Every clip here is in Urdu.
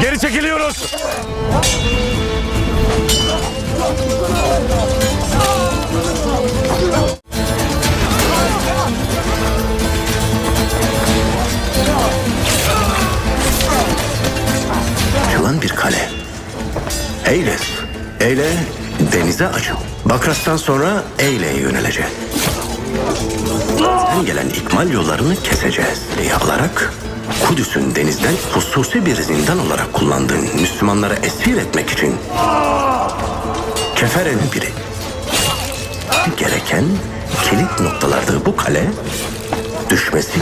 Geri çekiliyoruz. Açılan bir kale. Eyles. Eyle denize açıl. Bakras'tan sonra Eyle'ye yöneleceğiz. Sen gelen ikmal yollarını keseceğiz diye alarak Kudüs'ün denizden hususi bir zindan olarak kullandığın Müslümanları esir etmek için Kefere'nin biri. Gereken kilit noktalarda bu kale düşmesi.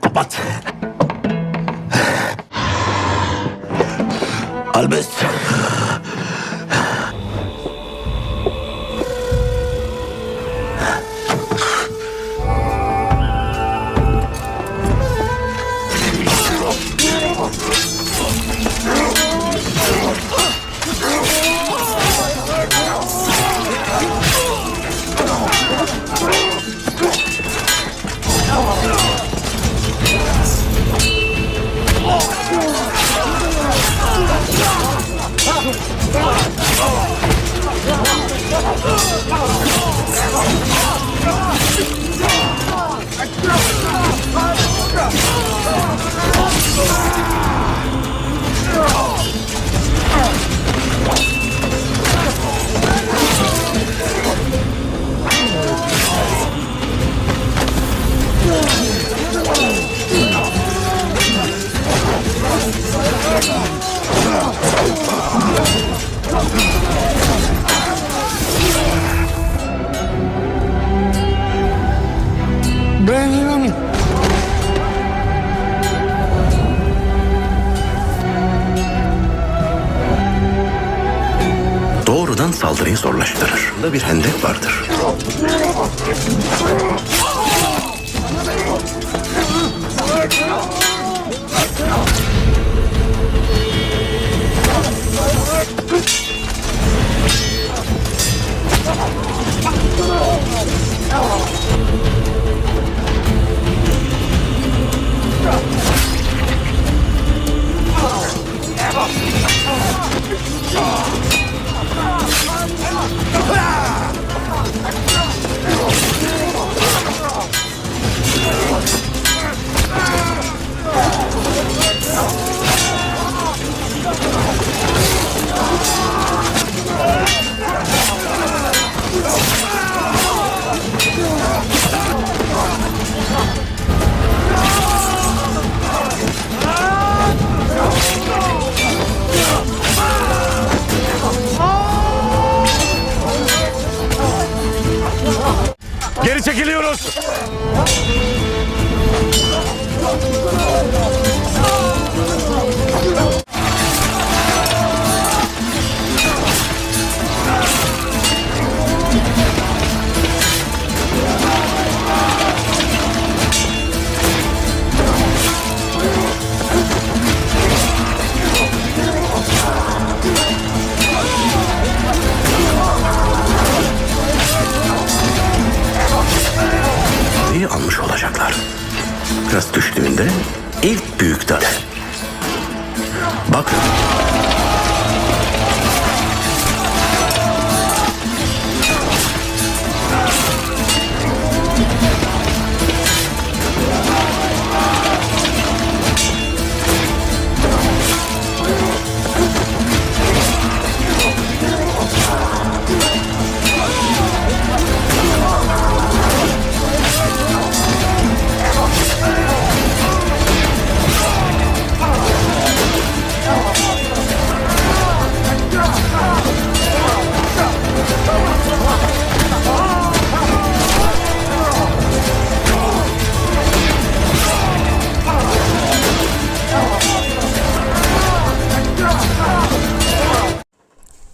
Kapat. Albes. Doğrudan saldırıyı zorlaştırır. Burada bir hendek vardır. Geri çekiliyoruz. İyi almış olacaklar. Biraz düştüğünde ilk büyük darbe. Bakın.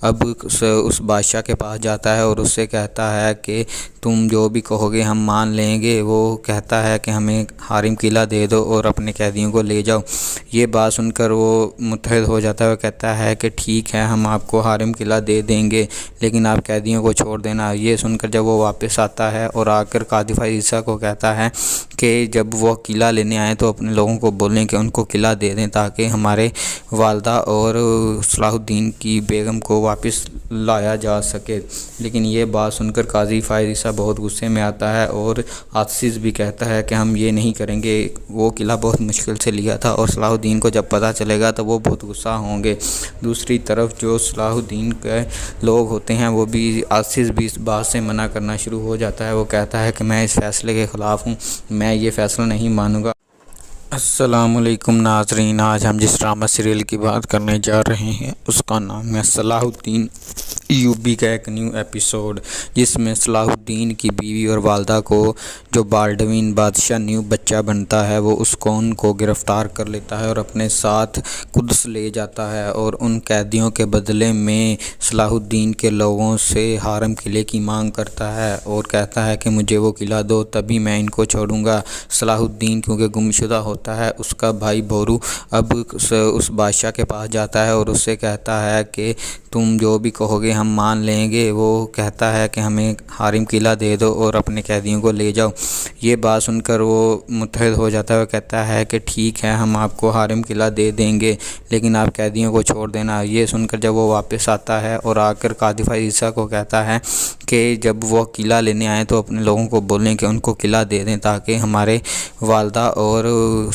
اب اس بادشاہ کے پاس جاتا ہے اور اس سے کہتا ہے کہ تم جو بھی کہو گے ہم مان لیں گے۔ وہ کہتا ہے کہ ہمیں حارم قلعہ دے دو اور اپنے قیدیوں کو لے جاؤ۔ یہ بات سن کر وہ متحد ہو جاتا ہے اور کہتا ہے کہ ٹھیک ہے ہم آپ کو حارم قلعہ دے دیں گے لیکن آپ قیدیوں کو چھوڑ دینا۔ یہ سن کر جب وہ واپس آتا ہے اور آ کر قاذف عیسیٰ کو کہتا ہے کہ جب وہ قلعہ لینے آئیں تو اپنے لوگوں کو بولیں کہ ان کو قلعہ دے دیں تاکہ ہمارے والدہ اور صلاح الدین کی بیگم کو واپس لایا جا سکے۔ لیکن یہ بات سن کر قاضی فائز عیسیٰ بہت غصے میں آتا ہے اور عاصز بھی کہتا ہے کہ ہم یہ نہیں کریں گے، وہ قلعہ بہت مشکل سے لیا تھا اور صلاح الدین کو جب پتہ چلے گا تو وہ بہت غصہ ہوں گے۔ دوسری طرف جو صلاح الدین کے لوگ ہوتے ہیں وہ بھی عاصز بھی اس بات سے منع کرنا شروع ہو جاتا ہے۔ وہ کہتا ہے کہ میں اس فیصلے کے خلاف ہوں، میں یہ فیصلہ نہیں مانوں گا۔ السلام علیکم ناظرین، آج ہم جس ڈرامہ سیریل کی بات کرنے جا رہے ہیں اس کا نام ہے صلاح الدین ایوبی کا ایک نیو ایپیسوڈ، جس میں صلاح الدین کی بیوی اور والدہ کو جو بالڈوین بادشاہ نیو بچہ بنتا ہے وہ اس کون کو گرفتار کر لیتا ہے اور اپنے ساتھ قدس لے جاتا ہے اور ان قیدیوں کے بدلے میں صلاح الدین کے لوگوں سے حارم قلعے کی مانگ کرتا ہے اور کہتا ہے کہ مجھے وہ قلعہ دو تبھی میں ان کو چھوڑوں گا۔ صلاح الدین کیونکہ گمشدہ ہوتا ہے اس کا بھائی بورو اب اس بادشاہ کے پاس جاتا ہے اور اس سے کہتا ہے کہ تم جو بھی کہو گے ہم مان لیں گے۔ وہ کہتا ہے کہ ہمیں حارم قلعہ دے دو اور اپنے قیدیوں کو لے جاؤ۔ یہ بات سن کر وہ متحد ہو جاتا ہے اور کہتا ہے کہ ٹھیک ہے ہم آپ کو حارم قلعہ دے دیں گے لیکن آپ قیدیوں کو چھوڑ دینا۔ یہ سن کر جب وہ واپس آتا ہے اور آ کر قاذف عیسیٰ کو کہتا ہے کہ جب وہ قلعہ لینے آئیں تو اپنے لوگوں کو بولیں کہ ان کو قلعہ دے دیں تاکہ ہمارے والدہ اور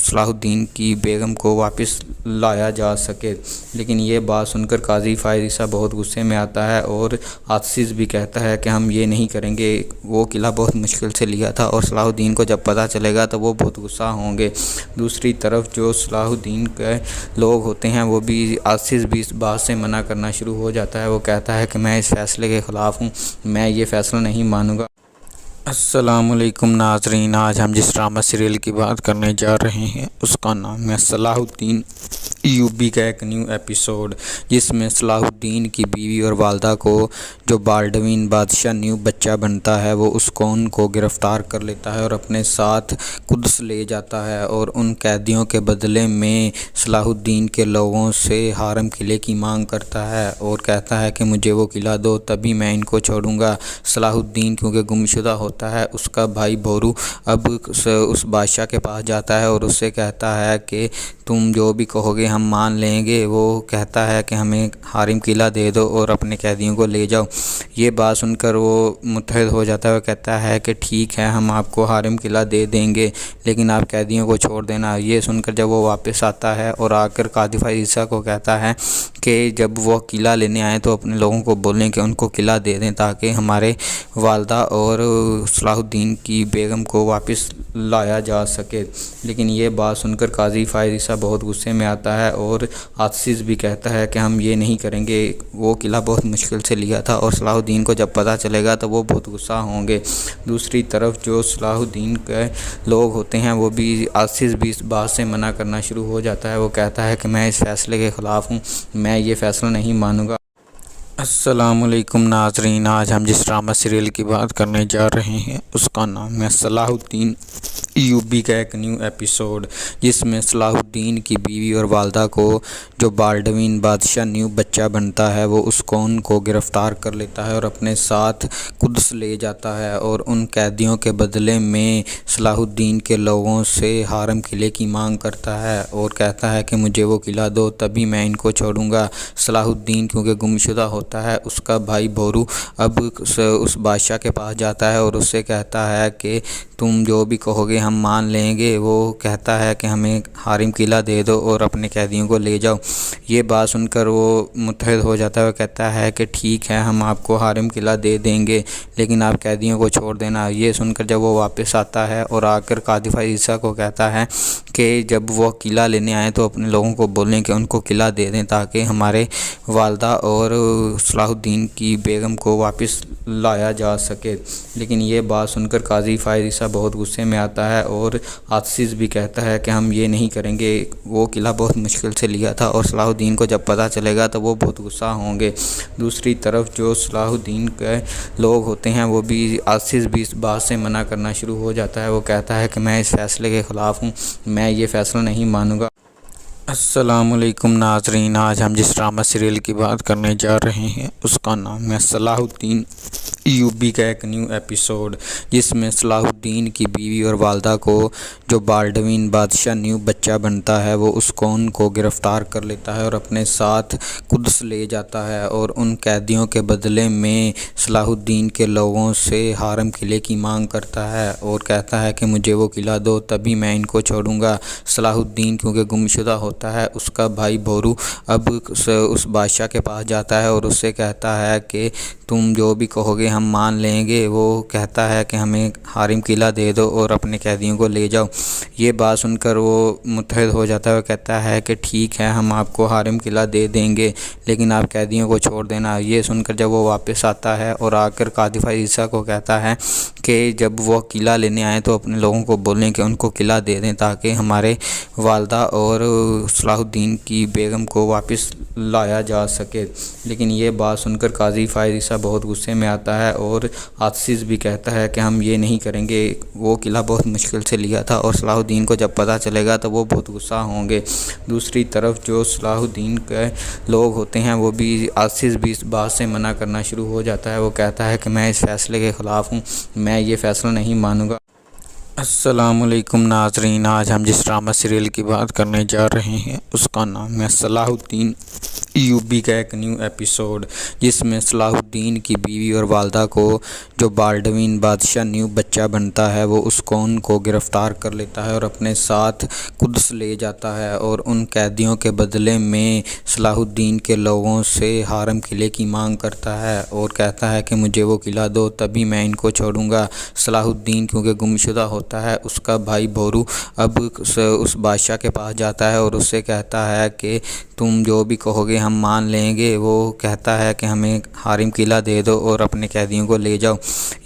صلاح الدین کی بیگم کو واپس لایا جا سکے۔ لیکن یہ بات سن کر قاضی فائز عیسیٰ بہت غصے میں آتا ہے اور عاصز بھی کہتا ہے کہ ہم یہ نہیں کریں گے، وہ قلعہ بہت مشکل سے لیا تھا اور صلاح الدین کو جب پتہ چلے گا تو وہ بہت غصہ ہوں گے۔ دوسری طرف جو صلاح الدین کے لوگ ہوتے ہیں وہ بھی عاصز بھی اس بات سے منع کرنا شروع ہو جاتا ہے۔ وہ کہتا ہے کہ میں اس فیصلے کے خلاف ہوں، میں یہ فیصلہ نہیں مانوں گا۔ السلام علیکم ناظرین، آج ہم جس ڈرامہ سیریل کی بات کرنے جا رہے ہیں اس کا نام ہے صلاح الدین ایوبی کا ایک نیو ایپیسوڈ، جس میں صلاح الدین کی بیوی اور والدہ کو جو بالڈوین بادشاہ نیو بچہ بنتا ہے وہ اس کون کو گرفتار کر لیتا ہے اور اپنے ساتھ قدس لے جاتا ہے اور ان قیدیوں کے بدلے میں صلاح الدین کے لوگوں سے حارم قلعے کی مانگ کرتا ہے اور کہتا ہے کہ مجھے وہ قلعہ دو تبھی میں ان کو چھوڑوں گا۔ صلاح الدین کیونکہ گمشدہ ہوتا ہے اس کا بھائی بورو اب اس بادشاہ کے پاس جاتا ہے اور اس سے کہتا ہے کہ تم جو بھی کہو گے ہم مان لیں گے۔ وہ کہتا ہے کہ ہمیں حارم قلعہ دے دو اور اپنے قیدیوں کو لے جاؤ۔ یہ بات سن کر وہ متحد ہو جاتا ہے اور کہتا ہے کہ ٹھیک ہے ہم آپ کو حارم قلعہ دے دیں گے لیکن آپ قیدیوں کو چھوڑ دینا۔ یہ سن کر جب وہ واپس آتا ہے اور آ کر قاذف عیسیٰ کو کہتا ہے کہ جب وہ قلعہ لینے آئیں تو اپنے لوگوں کو بولیں کہ ان کو قلعہ دے دیں تاکہ ہمارے والدہ اور صلاح الدین کی بیگم کو واپس لایا جا سکے۔ لیکن یہ بات سن کر قاضی فائز عیسیٰ بہت غصے میں آتا ہے اور عاصز بھی کہتا ہے کہ ہم یہ نہیں کریں گے، وہ قلعہ بہت مشکل سے لیا تھا اور صلاح الدین کو جب پتہ چلے گا تو وہ بہت غصہ ہوں گے۔ دوسری طرف جو صلاح الدین کے لوگ ہوتے ہیں وہ بھی عاصز بھی اس بات سے منع کرنا شروع ہو جاتا ہے۔ وہ کہتا ہے کہ میں اس فیصلے کے خلاف ہوں، میں یہ فیصلہ نہیں مانوں گا۔ السلام علیکم ناظرین، آج ہم جس ڈرامہ سیریل کی بات کرنے جا رہے ہیں اس کا نام ہے صلاح الدین ایوبی کا ایک نیو ایپیسوڈ، جس میں صلاح الدین کی بیوی اور والدہ کو جو بالڈوین بادشاہ نیو بچہ بنتا ہے وہ اس کون کو گرفتار کر لیتا ہے اور اپنے ساتھ قدس لے جاتا ہے اور ان قیدیوں کے بدلے میں صلاح الدین کے لوگوں سے حارم قلعے کی مانگ کرتا ہے اور کہتا ہے کہ مجھے وہ قلعہ دو تبھی میں ان کو چھوڑوں گا۔ صلاح الدین کیونکہ گمشدہ ہوتا ہے اس کا بھائی بورو اب اس بادشاہ کے پاس جاتا ہے اور اس سے کہتا ہے کہ تم جو بھی کہو گے ہم مان لیں گے۔ وہ کہتا ہے کہ ہمیں حارم قلعہ دے دو اور اپنے قیدیوں کو لے جاؤ۔ یہ بات سن کر وہ متحد ہو جاتا ہے اور کہتا ہے کہ ٹھیک ہے ہم آپ کو حارم قلعہ دے دیں گے لیکن آپ قیدیوں کو چھوڑ دینا۔ یہ سن کر جب وہ واپس آتا ہے اور آ کر قاذف عیسیٰ کو کہتا ہے کہ جب وہ قلعہ لینے آئیں تو اپنے لوگوں کو بولیں کہ ان کو قلعہ دے دیں تاکہ ہمارے والدہ اور صلاح الدین کی بیگم کو واپس لایا جا سکے، لیکن یہ بات سن کر قاضی فائز عیسیٰ بہت غصے میں آتا ہے اور عاصف بھی کہتا ہے کہ ہم یہ نہیں کریں گے، وہ قلعہ بہت مشکل سے لیا تھا اور صلاح الدین کو جب پتہ چلے گا تو وہ بہت غصہ ہوں گے۔ دوسری طرف جو صلاح الدین کے لوگ ہوتے ہیں وہ بھی عاصف بھی اس بات سے منع کرنا شروع ہو جاتا ہے، وہ کہتا ہے کہ میں اس فیصلے کے خلاف ہوں، میں یہ فیصلہ نہیں مانوں گا۔ السلام علیکم ناظرین، آج ہم جس ڈرامہ سیریل کی بات کرنے جا رہے ہیں اس کا نام ہے صلاح الدین ایوبی کا ایک نیو ایپیسوڈ، جس میں صلاح الدین کی بیوی اور والدہ کو جو بالڈوین بادشاہ نیو بچہ بنتا ہے وہ اس کون کو گرفتار کر لیتا ہے اور اپنے ساتھ قدس لے جاتا ہے، اور ان قیدیوں کے بدلے میں صلاح الدین کے لوگوں سے حرم قلعے کی مانگ کرتا ہے اور کہتا ہے کہ مجھے وہ قلعہ دو تبھی میں ان کو چھوڑوں گا۔ صلاح الدین کیونکہ گمشدہ ہوتا ہے، اس کا بھائی بورو اب اس بادشاہ کے پاس جاتا ہے اور اس سے کہتا ہے کہ تم جو بھی کہو گے ہم مان لیں گے۔ وہ کہتا ہے کہ ہمیں حرم قلعہ دے دو اور اپنے قیدیوں کو لے جاؤ۔ یہ بات سن کر وہ متحد ہو جاتا ہے، وہ کہتا ہے کہ ٹھیک ہے ہم آپ کو حرم قلعہ دے دیں گے لیکن آپ قیدیوں کو چھوڑ دینا۔ یہ سن کر جب وہ واپس آتا ہے اور آ کر قاضی فائز عیسیٰ کو کہتا ہے کہ جب وہ قلعہ لینے آئیں تو اپنے لوگوں کو بولیں کہ ان کو قلعہ دے دیں تاکہ ہمارے والدہ اور صلاح الدین کی بیگم کو واپس لایا جا سکے، لیکن یہ بات سن کر قاضی فائز عیسیٰ بہت غصے میں آتا ہے اور عاصف بھی کہتا ہے کہ ہم یہ نہیں کریں گے، وہ قلعہ بہت مشکل سے لیا تھا اور صلاح الدین کو جب پتہ چلے گا تو وہ بہت غصہ ہوں گے۔ دوسری طرف جو صلاح الدین کے لوگ ہوتے ہیں وہ بھی عاصف بھی اس بات سے منع کرنا شروع ہو جاتا ہے، وہ کہتا ہے کہ میں اس فیصلے کے خلاف ہوں، میں یہ فیصلہ نہیں مانوں گا۔ السلام علیکم ناظرین، آج ہم جس ڈرامہ سیریل کی بات کرنے جا رہے ہیں اس کا نام ہے صلاح الدین ایوبی کا ایک نیو ایپیسوڈ، جس میں صلاح الدین کی بیوی اور والدہ کو جو بالڈوین بادشاہ نیو بچہ بنتا ہے وہ اس کون کو گرفتار کر لیتا ہے اور اپنے ساتھ قدس لے جاتا ہے، اور ان قیدیوں کے بدلے میں صلاح الدین کے لوگوں سے حرم قلعے کی مانگ کرتا ہے اور کہتا ہے کہ مجھے وہ قلعہ دو تبھی میں ان کو چھوڑوں گا۔ صلاح الدین کیونکہ گمشدہ ہوتا ہے، اس کا بھائی بورو اب اس بادشاہ کے پاس جاتا ہے اور اس سے کہتا ہے کہ تم جو بھی کہو گے ہم مان لیں گے۔ وہ کہتا ہے کہ ہمیں حرم قلعہ دے دو اور اپنے قیدیوں کو لے جاؤ۔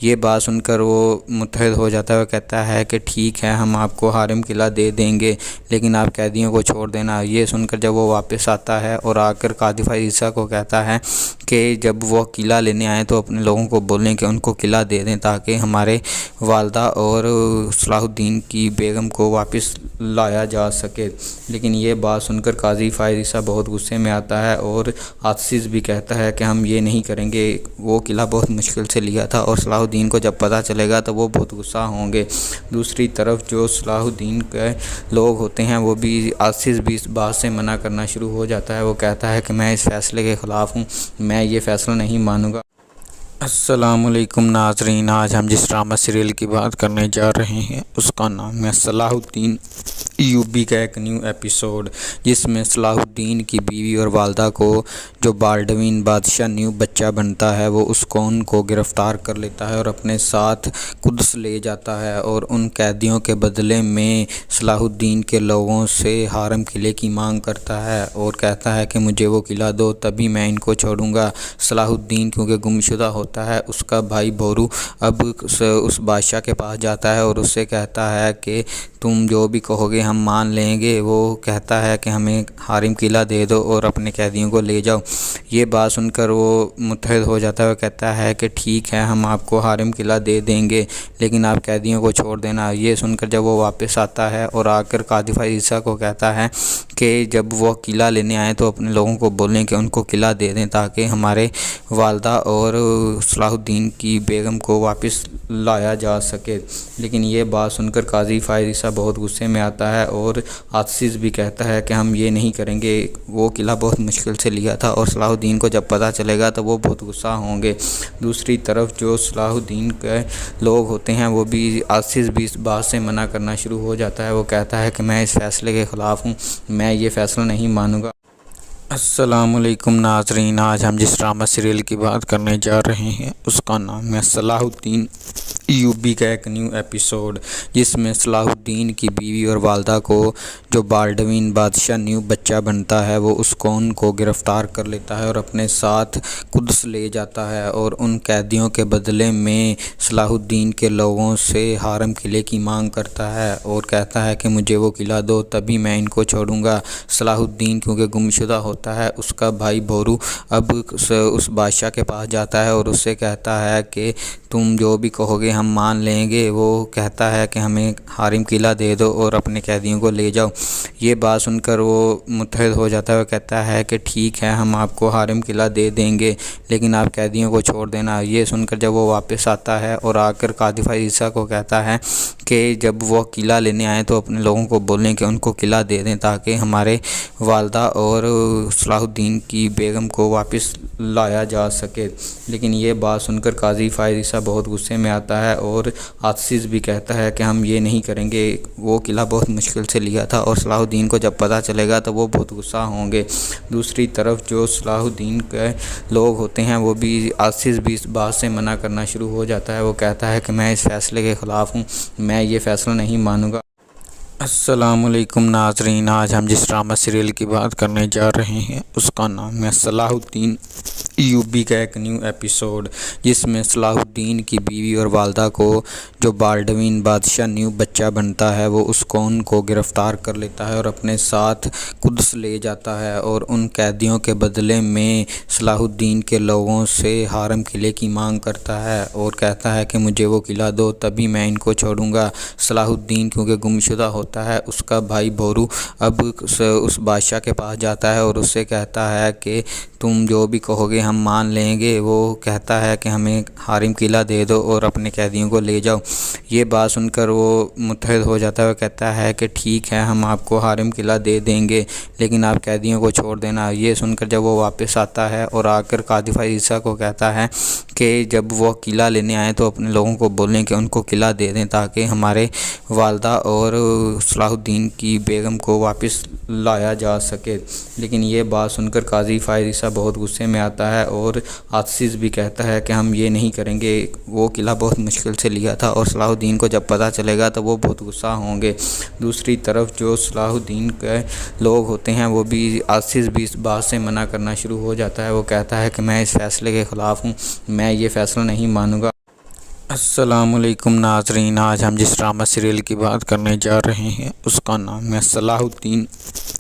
یہ بات سن کر وہ متحد ہو جاتا ہے، وہ کہتا ہے کہ ٹھیک ہے ہم آپ کو حرم قلعہ دے دیں گے لیکن آپ قیدیوں کو چھوڑ دینا۔ یہ سن کر جب وہ واپس آتا ہے اور آ کر قاضی فائز عیسیٰ کو کہتا ہے کہ جب وہ قلعہ لینے آئیں تو اپنے لوگوں کو بولیں کہ ان کو قلعہ دے دیں تاکہ ہمارے والدہ اور صلاح الدین کی بیگم کو واپس لایا جا سکے، لیکن یہ بات سن کر قاضی فائز عیسیٰ بہت غصے میں آتا ہے اور عاصف بھی کہتا ہے کہ ہم یہ نہیں کریں گے، وہ قلعہ بہت مشکل سے لیا تھا اور صلاح الدین کو جب پتہ چلے گا تو وہ بہت غصہ ہوں گے۔ دوسری طرف جو صلاح الدین کے لوگ ہوتے ہیں وہ بھی عاصف بھی اس بات سے منع کرنا شروع ہو جاتا ہے، وہ کہتا ہے کہ میں اس فیصلے کے خلاف ہوں، میں یہ فیصلہ نہیں مانوں گا۔ السلام علیکم ناظرین، آج ہم جس ڈرامہ سیریل کی بات کرنے جا رہے ہیں اس کا نام ہے صلاح الدین ایوبی کا ایک نیو ایپیسوڈ، جس میں صلاح الدین کی بیوی اور والدہ کو جو بالڈوین بادشاہ نیو بچہ بنتا ہے وہ اس کون کو گرفتار کر لیتا ہے اور اپنے ساتھ قدس لے جاتا ہے، اور ان قیدیوں کے بدلے میں صلاح الدین کے لوگوں سے حرم قلعے کی مانگ کرتا ہے اور کہتا ہے کہ مجھے وہ قلعہ دو تبھی میں ان کو چھوڑوں گا۔ صلاح الدین کیونکہ گمشدہ ہوتا ہے، اس کا بھائی بورو اب اس بادشاہ کے پاس جاتا ہے اور اس سے کہتا ہے کہ تم جو بھی کہو گے ہم مان لیں گے۔ وہ کہتا ہے کہ ہمیں حرم قلعہ دے دو اور اپنے قیدیوں کو لے جاؤ۔ یہ بات سن کر وہ متحد ہو جاتا ہے، وہ کہتا ہے کہ ٹھیک ہے ہم آپ کو حرم قلعہ دے دیں گے لیکن آپ قیدیوں کو چھوڑ دینا۔ یہ سن کر جب وہ واپس آتا ہے اور آ کر قاضی فائز عیسیٰ کو کہتا ہے کہ جب وہ قلعہ لینے آئیں تو اپنے لوگوں کو بولیں کہ ان کو قلعہ دے دیں تاکہ ہمارے والدہ اور صلاح الدین کی بیگم کو واپس لایا جا سکے، لیکن یہ بات سن کر قاضی فائز عیسیٰ بہت غصے میں آتا ہے اور عاصف بھی کہتا ہے کہ ہم یہ نہیں کریں گے، وہ قلعہ بہت مشکل سے لیا تھا اور صلاح الدین کو جب پتہ چلے گا تو وہ بہت غصہ ہوں گے۔ دوسری طرف جو صلاح الدین کے لوگ ہوتے ہیں وہ بھی عاصف بھی اس بات سے منع کرنا شروع ہو جاتا ہے، وہ کہتا ہے کہ میں اس فیصلے کے خلاف ہوں، میں یہ فیصلہ نہیں مانوں گا۔ السلام علیکم ناظرین، آج ہم جس ڈرامہ سیریل کی بات کرنے جا رہے ہیں اس کا نام ہے صلاح الدین ایوبی کا ایک نیو ایپیسوڈ، جس میں صلاح الدین کی بیوی اور والدہ کو جو بالڈوین بادشاہ نیو بچہ بنتا ہے وہ اس کو ان کو گرفتار کر لیتا ہے اور اپنے ساتھ قدس لے جاتا ہے، اور ان قیدیوں کے بدلے میں صلاح الدین کے لوگوں سے حرم قلعے کی مانگ کرتا ہے اور کہتا ہے کہ مجھے وہ قلعہ دو تبھی میں ان کو چھوڑوں گا۔ صلاح الدین کیونکہ گمشدہ ہوتا ہے، اس کا بھائی بورو اب اس بادشاہ کے پاس جاتا ہے اور اس سے کہتا ہے کہ تم جو بھی کہو گے ہم مان لیں گے۔ وہ کہتا ہے کہ ہمیں حرم قلعہ دے دو اور اپنے قیدیوں کو لے جاؤ۔ یہ بات سن کر وہ متحد ہو جاتا ہے اور کہتا ہے کہ ٹھیک ہے ہم آپ کو حرم قلعہ دے دیں گے لیکن آپ قیدیوں کو چھوڑ دینا۔ یہ سن کر جب وہ واپس آتا ہے اور آ کر قاذف عیسیٰ کو کہتا ہے کہ جب وہ قلعہ لینے آئیں تو اپنے لوگوں کو بولیں کہ ان کو قلعہ دے دیں تاکہ ہمارے والدہ اور صلاح الدین کی بیگم کو واپس لایا جا سکے۔ لیکن یہ بات سن کر قاضی فائز عیسیٰ بہت غصے میں آتا ہے اور عاصز بھی کہتا ہے کہ ہم یہ نہیں کریں گے، وہ قلعہ بہت مشکل سے لیا تھا اور صلاح الدین کو جب پتہ چلے گا تو وہ بہت غصہ ہوں گے۔ دوسری طرف جو صلاح الدین کے لوگ ہوتے ہیں وہ بھی عاصز بھی اس بات سے منع کرنا شروع ہو جاتا ہے۔ وہ کہتا ہے کہ میں اس فیصلے کے خلاف ہوں، میں یہ فیصلہ نہیں مانوں گا۔ السلام علیکم ناظرین، آج ہم جس ڈرامہ سیریل کی بات کرنے جا رہے ہیں اس کا نام ہے صلاح الدین ایوبی کا ایک نیو ایپیسوڈ، جس میں صلاح الدین کی بیوی اور والدہ کو جو بالڈوین بادشاہ نیو بچہ بنتا ہے وہ اس کو ان کو گرفتار کر لیتا ہے اور اپنے ساتھ قدس لے جاتا ہے، اور ان قیدیوں کے بدلے میں صلاح الدین کے لوگوں سے حرم قلعے کی مانگ کرتا ہے اور کہتا ہے کہ مجھے وہ قلعہ دو تبھی میں ان کو چھوڑوں گا۔ صلاح الدین کیونکہ گمشدہ ہوتا ہے، اس کا بھائی بورو اب اس بادشاہ کے پاس جاتا ہے اور اس سے کہتا ہے کہ تم جو بھی کہو گے ہم مان لیں گے۔ وہ کہتا ہے کہ ہمیں حرم قلعہ دے دو اور اپنے قیدیوں کو لے جاؤ۔ یہ بات سن کر وہ متحد ہو جاتا ہے اور کہتا ہے کہ ٹھیک ہے ہم آپ کو حرم قلعہ دے دیں گے لیکن آپ قیدیوں کو چھوڑ دینا۔ یہ سن کر جب وہ واپس آتا ہے اور آ کر قاذف عیسیٰ کو کہتا ہے کہ جب وہ قلعہ لینے آئیں تو اپنے لوگوں کو بولیں کہ ان کو قلعہ دے دیں تاکہ ہمارے والدہ اور صلاح الدین کی بیگم کو واپس لایا جا سکے۔ لیکن یہ بات سن کر قاضی فائز عیسیٰ بہت غصے میں آتا ہے اور عاصز بھی کہتا ہے کہ ہم یہ نہیں کریں گے، وہ قلعہ بہت مشکل سے لیا تھا اور صلاح الدین کو جب پتہ چلے گا تو وہ بہت غصہ ہوں گے۔ دوسری طرف جو صلاح الدین کے لوگ ہوتے ہیں وہ بھی عاصز بھی اس بات سے منع کرنا شروع ہو جاتا ہے۔ وہ کہتا ہے کہ میں اس فیصلے کے خلاف ہوں، میں یہ فیصلہ نہیں مانوں گا۔ السلام علیکم ناظرین، آج ہم جس ڈرامہ سیریل کی بات کرنے جا رہے ہیں اس کا نام ہے صلاح الدین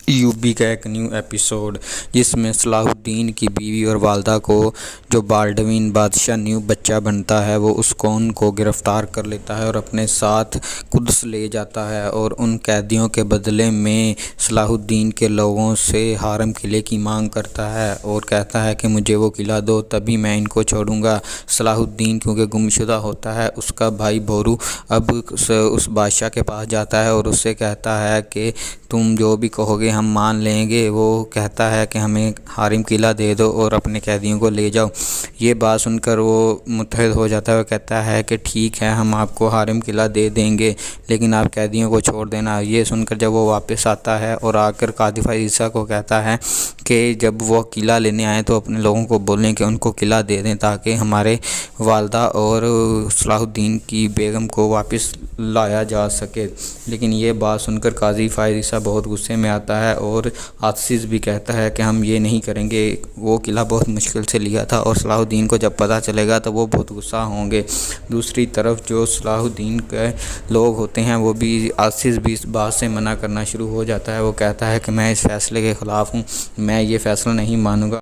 ایوبی کا ایک نیو ایپیسوڈ، جس میں صلاح الدین کی بیوی اور والدہ کو جو بالڈوین بادشاہ نیو بچہ بنتا ہے وہ اس کو ان کو گرفتار کر لیتا ہے اور اپنے ساتھ قدس لے جاتا ہے، اور ان قیدیوں کے بدلے میں صلاح الدین کے لوگوں سے حرم قلعے کی مانگ کرتا ہے اور کہتا ہے کہ مجھے وہ قلعہ دو تبھی میں ان کو چھوڑوں گا۔ صلاح الدین کیونکہ گمشدہ ہوتا ہے، اس کا بھائی بورو اب اس بادشاہ کے پاس جاتا ہے اور اس سے کہتا ہے کہ تم جو بھی کہو گے ہم مان لیں گے۔ وہ کہتا ہے کہ ہمیں حرم قلعہ دے دو اور اپنے قیدیوں کو لے جاؤ۔ یہ بات سن کر وہ متحد ہو جاتا ہے اور کہتا ہے کہ ٹھیک ہے ہم آپ کو حرم قلعہ دے دیں گے لیکن آپ قیدیوں کو چھوڑ دینا۔ یہ سن کر جب وہ واپس آتا ہے اور آ کر قاذف عیسیٰ کو کہتا ہے کہ جب وہ قلعہ لینے آئیں تو اپنے لوگوں کو بولیں کہ ان کو قلعہ دے دیں تاکہ ہمارے والدہ اور صلاح الدین کی بیگم کو واپس لایا جا سکے۔ لیکن یہ بات سن کر قاضی فائز عیسیٰ بہت غصے میں آتا ہے اور عاصز بھی کہتا ہے کہ ہم یہ نہیں کریں گے، وہ قلعہ بہت مشکل سے لیا تھا اور صلاح الدین کو جب پتہ چلے گا تو وہ بہت غصہ ہوں گے۔ دوسری طرف جو صلاح الدین کے لوگ ہوتے ہیں وہ بھی عاصز بھی اس بات سے منع کرنا شروع ہو جاتا ہے۔ وہ کہتا ہے کہ میں اس فیصلے کے خلاف ہوں، میں یہ فیصلہ نہیں مانوں گا۔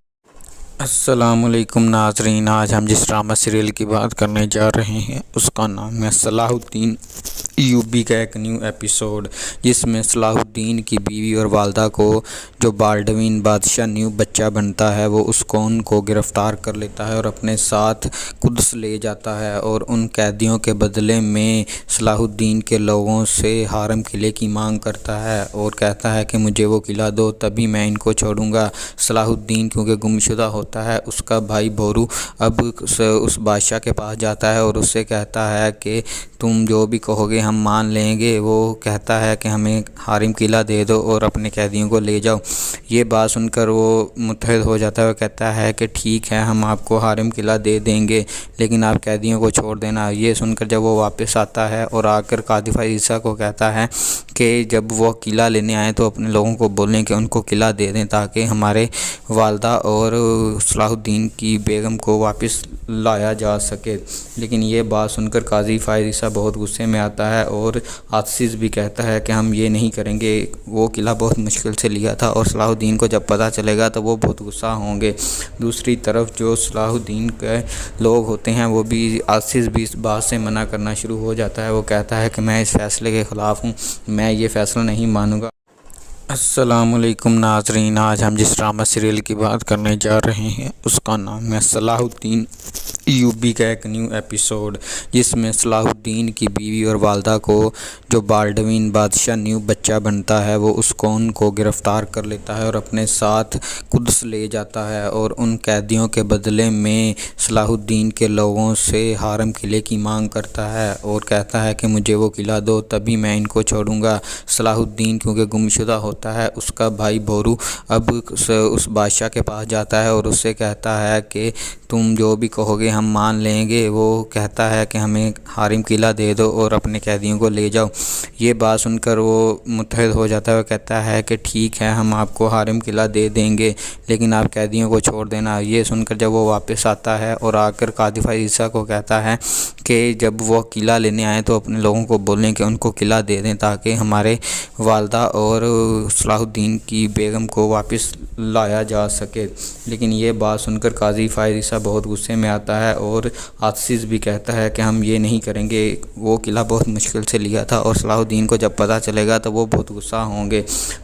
السلام علیکم ناظرین، آج ہم جس ڈرامہ سیریل کی بات کرنے جا رہے ہیں اس کا نام ہے صلاح الدین ایوبی کا ایک نیو ایپیسوڈ، جس میں صلاح الدین کی بیوی اور والدہ کو جو بالڈوین بادشاہ نیو بچہ بنتا ہے وہ اس کو ان کو گرفتار کر لیتا ہے اور اپنے ساتھ قدس لے جاتا ہے، اور ان قیدیوں کے بدلے میں صلاح الدین کے لوگوں سے حرم قلعے کی مانگ کرتا ہے اور کہتا ہے کہ مجھے وہ قلعہ دو تبھی میں ان کو چھوڑوں گا۔ صلاح الدین کیونکہ گمشدہ ہوتا ہوتا ہے اس کا بھائی بورو اب اس بادشاہ کے پاس جاتا ہے اور اس سے کہتا ہے کہ تم جو بھی کہو گے ہم مان لیں گے۔ وہ کہتا ہے کہ ہمیں حارم قلعہ دے دو اور اپنے قیدیوں کو لے جاؤ۔ یہ بات سن کر وہ متحد ہو جاتا ہے اور کہتا ہے کہ ٹھیک ہے ہم آپ کو حارم قلعہ دے دیں گے لیکن آپ قیدیوں کو چھوڑ دینا۔ یہ سن کر جب وہ واپس آتا ہے اور آ کر قاذف عیسیٰ کو کہتا ہے کہ جب وہ قلعہ لینے آئیں تو اپنے لوگوں کو بولیں کہ ان کو قلعہ دے دیں تاکہ ہمارے والدہ اور صلاح الدین کی بیگم کو واپس لایا جا سکے۔ لیکن یہ بات سن کر قاضی فائز عیسیٰ بہت غصے میں آتا ہے اور عاصز بھی کہتا ہے کہ ہم یہ نہیں کریں گے، وہ قلعہ بہت مشکل سے لیا تھا اور صلاح الدین کو جب پتہ چلے گا تو وہ بہت غصہ ہوں گے۔ دوسری طرف جو صلاح الدین کے لوگ ہوتے ہیں وہ بھی عاصز بھی اس بات سے منع کرنا شروع ہو جاتا ہے۔ وہ کہتا ہے کہ میں اس فیصلے کے خلاف ہوں، میں یہ فیصلہ نہیں مانوں گا۔ السلام علیکم ناظرین، آج ہم جس ڈرامہ سیریل کی بات کرنے جا رہے ہیں اس کا نام ہے صلاح الدین ایوبی کا ایک نیو ایپیسوڈ، جس میں صلاح الدین کی بیوی اور والدہ کو جو بالڈوین بادشاہ نیو بچہ بنتا ہے وہ اس کون کو گرفتار کر لیتا ہے اور اپنے ساتھ قدس لے جاتا ہے اور ان قیدیوں کے بدلے میں صلاح الدین کے لوگوں سے حارم قلعے کی مانگ کرتا ہے اور کہتا ہے کہ مجھے وہ قلعہ دو تبھی میں ان کو چھوڑوں گا۔ صلاح الدین کیونکہ گمشدہ ہوتا ہے اس کا بھائی بورو اب اس بادشاہ کے پاس جاتا ہے اور اس سے کہتا ہے کہ تم جو بھی کہو گے ہم مان لیں گے۔ وہ کہتا ہے کہ ہمیں حارم قلعہ دے دو اور اپنے قیدیوں کو لے جاؤ۔ یہ بات سن کر وہ متحد ہو جاتا ہے اور کہتا ہے کہ ٹھیک ہے ہم آپ کو حارم قلعہ دے دیں گے لیکن آپ قیدیوں کو چھوڑ دینا۔ یہ سن کر جب وہ واپس آتا ہے اور آ کر قاذف عیسیٰ کو کہتا ہے کہ جب وہ قلعہ لینے آئیں تو اپنے لوگوں کو بولیں کہ ان کو قلعہ دے دیں تاکہ ہمارے والدہ اور صلاح الدین کی بیگم کو واپس لایا جا سکے۔ لیکن یہ بات سن کر قاضی فائز عیسیٰ بہت غصے میں آتا ہے اور عاصز بھی کہتا ہے کہ ہم یہ نہیں کریں گے، وہ قلعہ بہت مشکل سے لیا تھا اور صلاح الدین کو جب پتہ چلے گا تو وہ بہت غصہ ہوں گے۔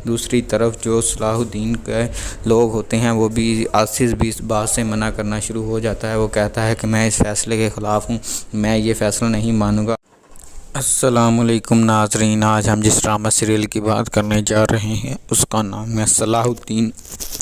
دوسری طرف جو صلاح الدین کے لوگ ہوتے ہیں وہ بھی عاصز بھی اس بات سے منع کرنا شروع ہو جاتا ہے۔ وہ کہتا ہے کہ میں اس فیصلے کے خلاف ہوں، میں یہ فیصلہ نہیں مانوں گا۔ السلام علیکم ناظرین، آج ہم جس ڈرامہ سیریل کی بات کرنے جا رہے ہیں اس کا نام ہے صلاح الدین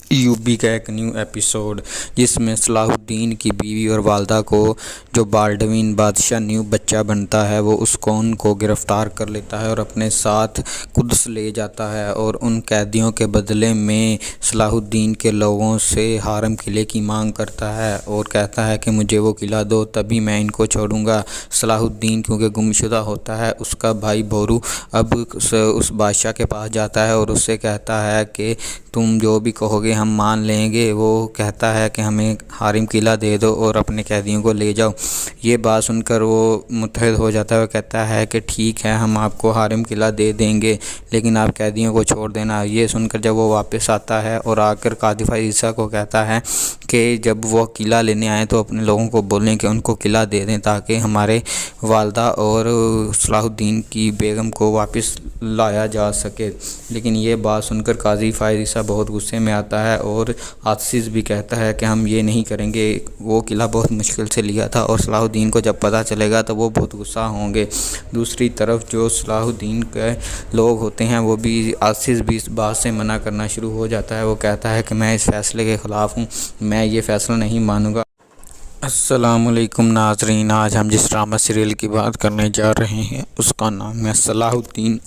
ایوبی کا ایک نیو ایپیسوڈ، جس میں صلاح الدین کی بیوی اور والدہ کو جو بالڈوین بادشاہ نیو بچہ بنتا ہے وہ اس کون کو گرفتار کر لیتا ہے اور اپنے ساتھ قدس لے جاتا ہے اور ان قیدیوں کے بدلے میں صلاح الدین کے لوگوں سے حارم قلعے کی مانگ کرتا ہے اور کہتا ہے کہ مجھے وہ قلعہ دو تبھی میں ان کو چھوڑوں گا۔ صلاح الدین کیونکہ گمشدہ ہوتا ہے اس کا بھائی بورو اب اس بادشاہ کے پاس جاتا ہے اور اس سے کہتا ہے کہ تم جو بھی کہو گے ہم مان لیں گے۔ وہ کہتا ہے کہ ہمیں حارم قلعہ دے دو اور اپنے قیدیوں کو لے جاؤ۔ یہ بات سن کر وہ متحد ہو جاتا ہے اور کہتا ہے کہ ٹھیک ہے ہم آپ کو حارم قلعہ دے دیں گے لیکن آپ قیدیوں کو چھوڑ دینا۔ یہ سن کر جب وہ واپس آتا ہے اور آ کر قاذف عیسیٰ کو کہتا ہے کہ جب وہ قلعہ لینے آئیں تو اپنے لوگوں کو بولیں کہ ان کو قلعہ دے دیں تاکہ ہمارے والدہ اور صلاح الدین کی بیگم کو واپس لایا جا سکے۔ لیکن یہ بات سن کر قاضی فائز عیسیٰ بہت غصے میں آتا ہے اور عاصز بھی کہتا ہے کہ ہم یہ نہیں کریں گے، وہ قلعہ بہت مشکل سے لیا تھا اور صلاح الدین کو جب پتہ چلے گا تو وہ بہت غصہ ہوں گے۔ دوسری طرف جو صلاح الدین کے لوگ ہوتے ہیں وہ بھی عاصز بھی اس بات سے منع کرنا شروع ہو جاتا ہے۔ وہ کہتا ہے کہ میں اس فیصلے کے خلاف ہوں، میں یہ فیصلہ نہیں مانوں گا۔ السلام علیکم ناظرین، آج ہم جس ڈرامہ سیریل کی بات کرنے جا رہے ہیں اس کا نام ہے صلاح الدین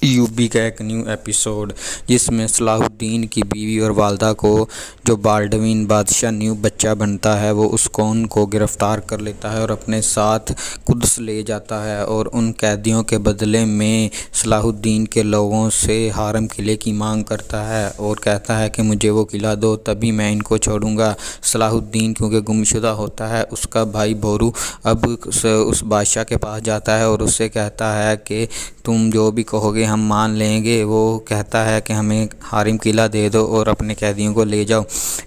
ایوبی کا ایک نیو ایپیسوڈ، جس میں صلاح الدین کی بیوی اور والدہ کو جو بالڈوین بادشاہ نیو بچہ بنتا ہے وہ اس کون کو گرفتار کر لیتا ہے اور اپنے ساتھ قدس لے جاتا ہے اور ان قیدیوں کے بدلے میں صلاح الدین کے لوگوں سے حارم قلعے کی مانگ کرتا ہے اور کہتا ہے کہ مجھے وہ قلعہ دو تبھی میں ان کو چھوڑوں گا۔ صلاح الدین کیونکہ گمشدہ ہوتا ہے اس کا بھائی بورو اب اس بادشاہ کے پاس جاتا ہے اور اس سے کہتا ہے کہ تم جو بھی کہو گے ہم مان لیں گے۔ وہ کہتا ہے کہ ہمیں حارم قلعہ دے دو اور اپنے قیدیوں کو لے جاؤ۔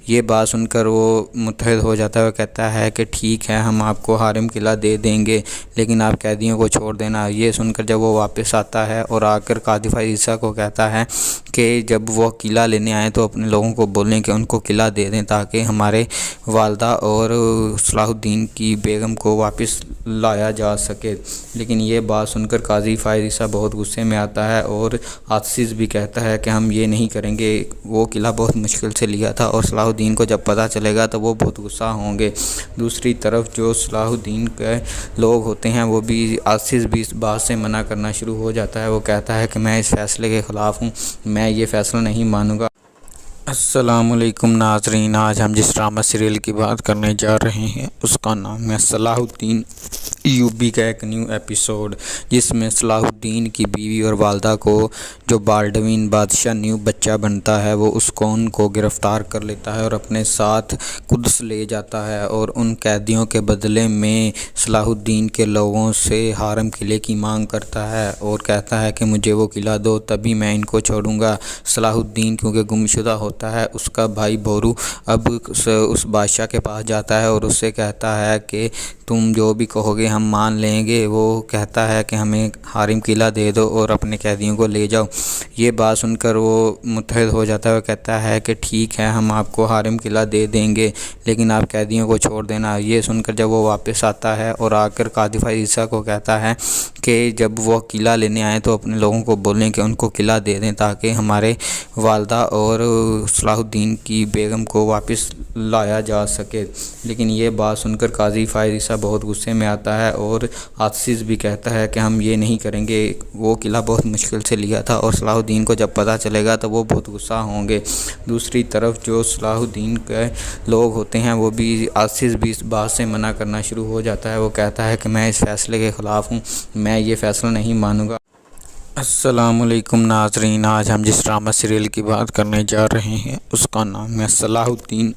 یہ بات سن کر وہ متحد ہو جاتا ہے اور کہتا ہے کہ ٹھیک ہے ہم آپ کو حارم قلعہ دے دیں گے لیکن آپ قیدیوں کو چھوڑ دینا۔ یہ سن کر جب وہ واپس آتا ہے اور آ کر قاذف عیسیٰ کو کہتا ہے کہ جب وہ قلعہ لینے آئیں تو اپنے لوگوں کو بولیں کہ ان کو قلعہ دے دیں تاکہ ہمارے والدہ اور صلاح الدین کی بیگم کو واپس لایا جا سکے۔ لیکن یہ بات سن کر قاضی فائز عیسیٰ بہت غصے میں آتا ہے اور عاصز بھی کہتا ہے کہ ہم یہ نہیں کریں گے، وہ قلعہ بہت مشکل سے لیا تھا اور صلاح الدین کو جب پتہ چلے گا تو وہ بہت غصہ ہوں گے۔ دوسری طرف جو صلاح الدین کے لوگ ہوتے ہیں وہ بھی آصف بھی اس بات سے منع کرنا شروع ہو جاتا ہے۔ وہ کہتا ہے کہ میں اس فیصلے کے خلاف ہوں، میں یہ فیصلہ نہیں مانوں گا۔ السلام علیکم ناظرین، آج ہم جس ڈرامہ سیریل کی بات کرنے جا رہے ہیں اس کا نام ہے صلاح الدین ایوبی کا ایک نیو ایپیسوڈ، جس میں صلاح الدین کی بیوی اور والدہ کو جو بالڈوین بادشاہ نیو بچہ بنتا ہے وہ اس کون کو گرفتار کر لیتا ہے اور اپنے ساتھ قدس لے جاتا ہے، اور ان قیدیوں کے بدلے میں صلاح الدین کے لوگوں سے حرم قلعے کی مانگ کرتا ہے اور کہتا ہے کہ مجھے وہ قلعہ دو تبھی میں ان کو چھوڑوں گا۔ صلاح الدین کیونکہ گمشدہ ہوتا ہے، اس کا بھائی بورو اب اس بادشاہ کے پاس جاتا ہے اور اس سے کہتا ہے کہ تم جو بھی کہو گے ہم مان لیں گے۔ وہ کہتا ہے کہ ہمیں حرم قلعہ دے دو اور اپنے قیدیوں کو لے جاؤ۔ یہ بات سن کر وہ متحد ہو جاتا ہے اور کہتا ہے کہ ٹھیک ہے ہم آپ کو حرم قلعہ دے دیں گے لیکن آپ قیدیوں کو چھوڑ دینا۔ یہ سن کر جب وہ واپس آتا ہے اور آ کر قاذف عیسیٰ کو کہتا ہے کہ جب وہ قلعہ لینے آئیں تو اپنے لوگوں کو بولیں کہ ان کو قلعہ دے دیں تاکہ ہمارے والدہ اور صلاح الدین کی بیگم کو واپس لایا جا سکے۔ لیکن یہ بات سن کر قاضی فائز عیسیٰ بہت غصے میں آتا ہے اور آصف بھی کہتا ہے کہ ہم یہ نہیں کریں گے، وہ قلعہ بہت مشکل سے لیا تھا اور صلاح الدین کو جب پتہ چلے گا تو وہ بہت غصہ ہوں گے۔ دوسری طرف جو صلاح الدین کے لوگ ہوتے ہیں وہ بھی آصف بھی اس بات سے منع کرنا شروع ہو جاتا ہے۔ وہ کہتا ہے کہ میں اس فیصلے کے خلاف ہوں، میں یہ فیصلہ نہیں مانوں گا۔ السلام علیکم ناظرین، آج ہم جس ڈرامہ سیریل کی بات کرنے جا رہے ہیں اس کا نام ہے صلاح الدین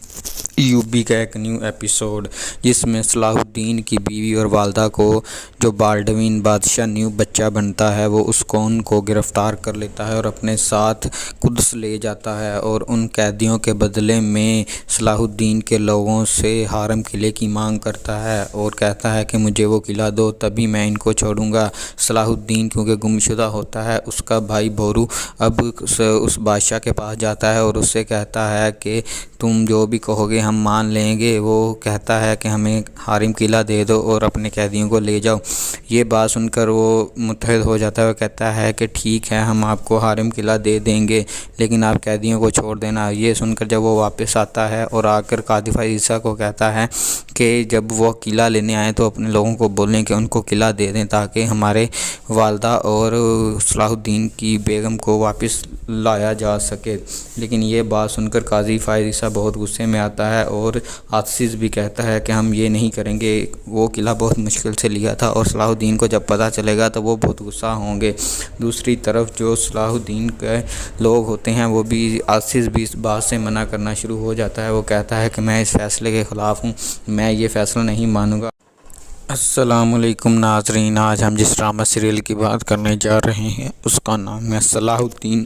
ایوبی کا ایک نیو ایپیسوڈ، جس میں صلاح الدین کی بیوی اور والدہ کو جو بالڈوین بادشاہ نیو بچہ بنتا ہے وہ اس کون کو گرفتار کر لیتا ہے اور اپنے ساتھ قدس لے جاتا ہے، اور ان قیدیوں کے بدلے میں صلاح الدین کے لوگوں سے حرم قلعے کی مانگ کرتا ہے اور کہتا ہے کہ مجھے وہ قلعہ دو تبھی میں ان کو چھوڑوں گا۔ صلاح الدین کیونکہ گمشدہ ہوتا ہے، اس کا بھائی بورو اب اس بادشاہ کے پاس جاتا ہے اور اس سے کہتا ہے کہ تم جو بھی کہو گے ہم مان لیں گے۔ وہ کہتا ہے کہ ہمیں حرم قلعہ دے دو اور اپنے قیدیوں کو لے جاؤ۔ یہ بات سن کر وہ متحد ہو جاتا ہے اور کہتا ہے کہ ٹھیک ہے ہم آپ کو حرم قلعہ دے دیں گے لیکن آپ قیدیوں کو چھوڑ دینا۔ یہ سن کر جب وہ واپس آتا ہے اور آ کر قاذف عیسیٰ کو کہتا ہے کہ جب وہ قلعہ لینے آئیں تو اپنے لوگوں کو بولیں کہ ان کو قلعہ دے دیں تاکہ ہمارے والدہ اور صلاح الدین کی بیگم کو واپس لایا جا سکے۔ لیکن یہ بات سن کر قاضی فائز عیسیٰ بہت غصے میں آتا ہے اور آصف بھی کہتا ہے کہ ہم یہ نہیں کریں گے، وہ قلعہ بہت مشکل سے لیا تھا اور صلاح الدین کو جب پتہ چلے گا تو وہ بہت غصہ ہوں گے۔ دوسری طرف جو صلاح الدین کے لوگ ہوتے ہیں وہ بھی آصف بھی اس بات سے منع کرنا شروع ہو جاتا ہے۔ وہ کہتا ہے کہ میں اس فیصلے کے خلاف ہوں، میں یہ فیصلہ نہیں مانوں گا۔ السلام علیکم ناظرین، آج ہم جس ڈرامہ سیریل کی بات کرنے جا رہے ہیں اس کا نام ہے صلاح الدین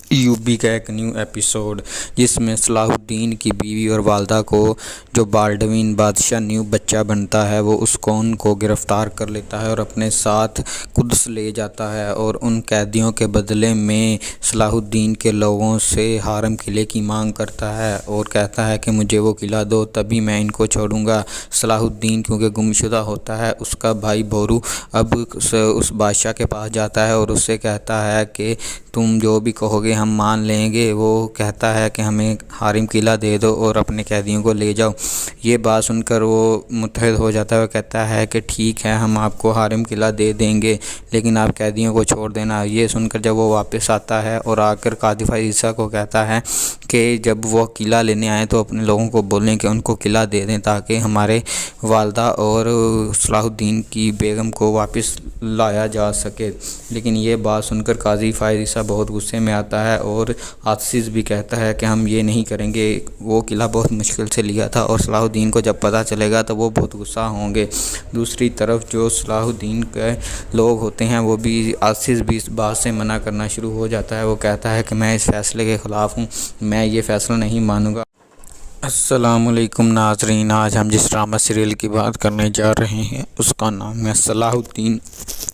ایوبی کا ایک نیو ایپیسوڈ، جس میں صلاح الدین کی بیوی اور والدہ کو جو بالڈوین بادشاہ نیو بچہ بنتا ہے وہ اس کون کو گرفتار کر لیتا ہے اور اپنے ساتھ قدس لے جاتا ہے، اور ان قیدیوں کے بدلے میں صلاح الدین کے لوگوں سے حرم قلعے کی مانگ کرتا ہے اور کہتا ہے کہ مجھے وہ قلعہ دو تبھی میں ان کو چھوڑوں گا۔ صلاح الدین کیونکہ گمشدہ ہوتا ہے، اس کا بھائی بورو اب اس بادشاہ کے پاس جاتا ہے اور اس سے کہتا ہے کہ تم جو بھی کہو گے ہم مان لیں گے۔ وہ کہتا ہے کہ ہمیں حرم قلعہ دے دو اور اپنے قیدیوں کو لے جاؤ۔ یہ بات سن کر وہ متحد ہو جاتا ہے اور کہتا ہے کہ ٹھیک ہے ہم آپ کو حرم قلعہ دے دیں گے لیکن آپ قیدیوں کو چھوڑ دینا۔ یہ سن کر جب وہ واپس آتا ہے اور آ کر قاذف عیسیٰ کو کہتا ہے کہ جب وہ قلعہ لینے آئیں تو اپنے لوگوں کو بولیں کہ ان کو قلعہ دے دیں تاکہ ہمارے والدہ اور صلاح الدین کی بیگم کو واپس لایا جا سکے۔ لیکن یہ بات سن کر قاضی فائز عیسیٰ بہت غصے میں آتا ہے اور آصف بھی کہتا ہے کہ ہم یہ نہیں کریں گے، وہ قلعہ بہت مشکل سے لیا تھا اور صلاح الدین کو جب پتہ چلے گا تو وہ بہت غصہ ہوں گے۔ دوسری طرف جو صلاح الدین کے لوگ ہوتے ہیں وہ بھی آصف بھی اس بات سے منع کرنا شروع ہو جاتا ہے۔ وہ کہتا ہے کہ میں اس فیصلے کے خلاف ہوں، میں یہ فیصلہ نہیں مانوں گا۔ السلام علیکم ناظرین، آج ہم جس ڈرامہ سیریل کی بات کرنے جا رہے ہیں اس کا نام ہے صلاح الدین